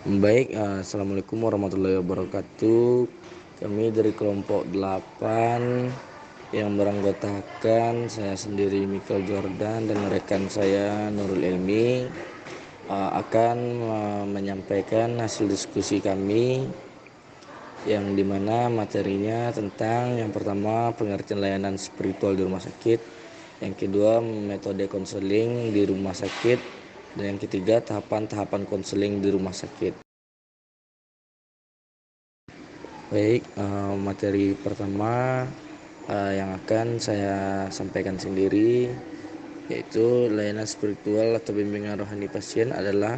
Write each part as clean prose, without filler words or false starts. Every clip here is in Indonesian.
Baik, assalamualaikum warahmatullahi wabarakatuh. Kami dari kelompok 8 yang beranggotakan saya sendiri Michael Jordan dan rekan saya Nurul Ilmi akan menyampaikan hasil diskusi kami yang dimana materinya tentang yang pertama pengertian layanan spiritual di rumah sakit, yang kedua metode konseling di rumah sakit, dan yang ketiga tahapan-tahapan konseling di rumah sakit. Baik, materi pertama yang akan saya sampaikan sendiri yaitu layanan spiritual atau bimbingan rohani pasien adalah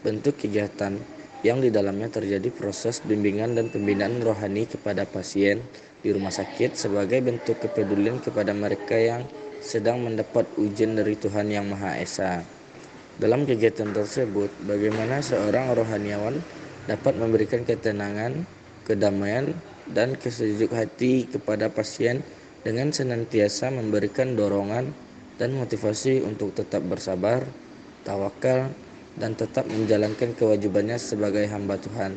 bentuk kegiatan yang di dalamnya terjadi proses bimbingan dan pembinaan rohani kepada pasien di rumah sakit sebagai bentuk kepedulian kepada mereka yang sedang mendapat ujian dari Tuhan Yang Maha Esa. Dalam kegiatan tersebut, bagaimana seorang rohaniawan dapat memberikan ketenangan, kedamaian, dan kesejuk hati kepada pasien dengan senantiasa memberikan dorongan dan motivasi untuk tetap bersabar, tawakal, dan tetap menjalankan kewajibannya sebagai hamba Tuhan.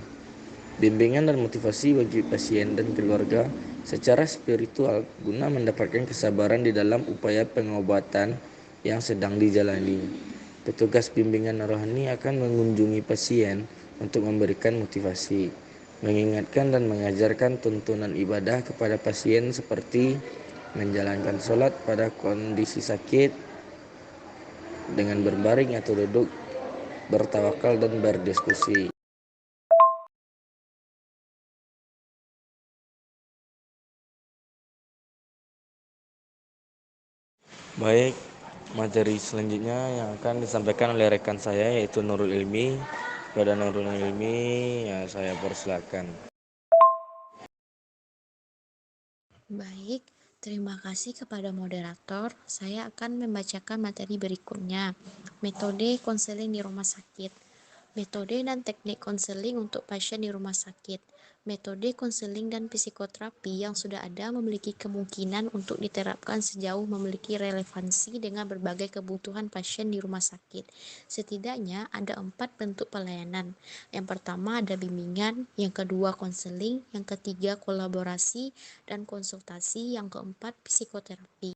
Bimbingan dan motivasi bagi pasien dan keluarga secara spiritual guna mendapatkan kesabaran di dalam upaya pengobatan yang sedang dijalani. Petugas bimbingan rohani akan mengunjungi pasien untuk memberikan motivasi, mengingatkan dan mengajarkan tuntunan ibadah kepada pasien seperti menjalankan sholat pada kondisi sakit dengan berbaring atau duduk, bertawakal dan berdiskusi. Baik, materi selanjutnya yang akan disampaikan oleh rekan saya yaitu Nurul Ilmi. Kepada Nurul Ilmi, ya saya persilakan. Baik, terima kasih kepada moderator. Saya akan membacakan materi berikutnya. Metode konseling di rumah sakit. Metode dan teknik konseling untuk pasien di rumah sakit. Metode konseling dan psikoterapi yang sudah ada memiliki kemungkinan untuk diterapkan sejauh memiliki relevansi dengan berbagai kebutuhan pasien di rumah sakit. Setidaknya ada 4 bentuk pelayanan. Yang pertama ada bimbingan, yang kedua konseling, yang ketiga kolaborasi, dan konsultasi, yang keempat psikoterapi.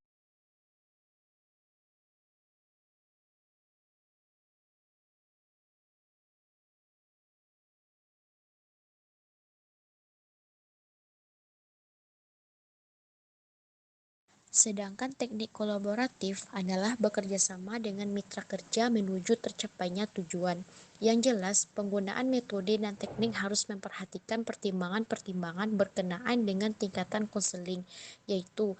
Sedangkan teknik kolaboratif adalah bekerja sama dengan mitra kerja menuju tercapainya tujuan. Yang jelas, penggunaan metode dan teknik harus memperhatikan pertimbangan-pertimbangan berkenaan dengan tingkatan konseling, yaitu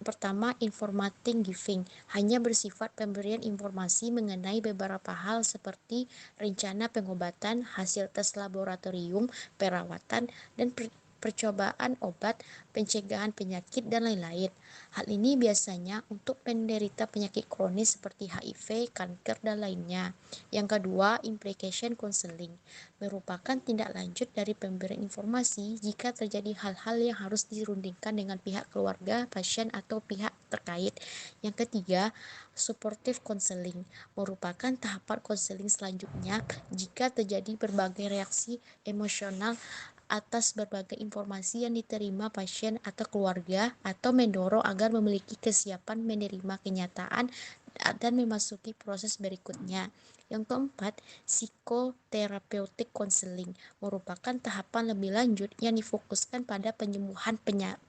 pertama, informating giving, hanya bersifat pemberian informasi mengenai beberapa hal seperti rencana pengobatan, hasil tes laboratorium, perawatan, dan percobaan obat, pencegahan penyakit, dan lain-lain. Hal ini biasanya untuk penderita penyakit kronis seperti HIV, kanker, dan lainnya. Yang kedua, implication counseling merupakan tindak lanjut dari pemberian informasi jika terjadi hal-hal yang harus dirundingkan dengan pihak keluarga, pasien, atau pihak terkait. Yang ketiga, supportive counseling merupakan tahapan konseling selanjutnya jika terjadi berbagai reaksi emosional atas berbagai informasi yang diterima pasien atau keluarga, atau mendorong agar memiliki kesiapan menerima kenyataan dan memasuki proses berikutnya. Yang keempat, psikoterapeutic counseling merupakan tahapan lebih lanjut yang difokuskan pada penyembuhan,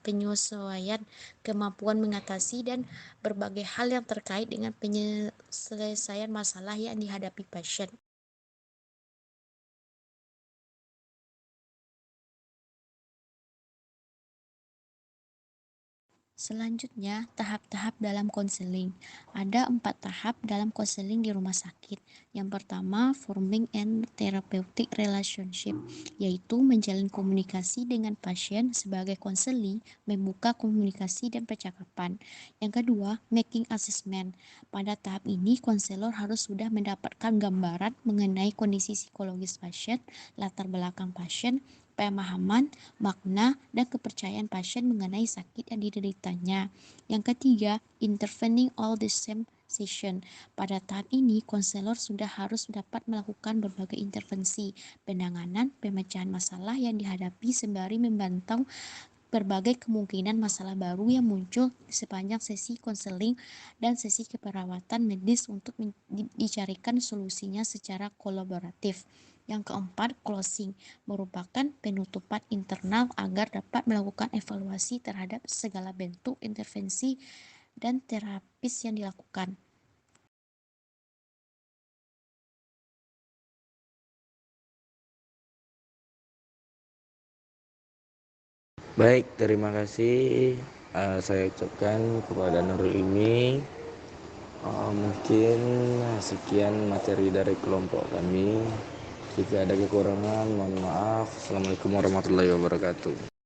penyesuaian kemampuan mengatasi, dan berbagai hal yang terkait dengan penyelesaian masalah yang dihadapi pasien. Selanjutnya, tahap-tahap dalam konseling. Ada 4 tahap dalam konseling di rumah sakit. Yang pertama, forming and therapeutic relationship, yaitu menjalin komunikasi dengan pasien sebagai konseli, membuka komunikasi dan percakapan. Yang kedua, making assessment. Pada tahap ini, konselor harus sudah mendapatkan gambaran mengenai kondisi psikologis pasien, latar belakang pasien, pemahaman, makna, dan kepercayaan pasien mengenai sakit yang dideritanya. Yang ketiga, intervening all the same session. Pada tahap ini, konselor sudah harus dapat melakukan berbagai intervensi, penanganan, pemecahan masalah yang dihadapi sembari membantau berbagai kemungkinan masalah baru yang muncul di sepanjang sesi konseling dan sesi keperawatan medis untuk dicarikan solusinya secara kolaboratif. Yang keempat, closing merupakan penutupan internal agar dapat melakukan evaluasi terhadap segala bentuk intervensi dan terapis yang dilakukan. Baik, terima kasih saya ucapkan kepada Nurul ini. Mungkin sekian materi dari kelompok kami. Jika ada kekurangan, mohon maaf. Assalamualaikum warahmatullahi wabarakatuh.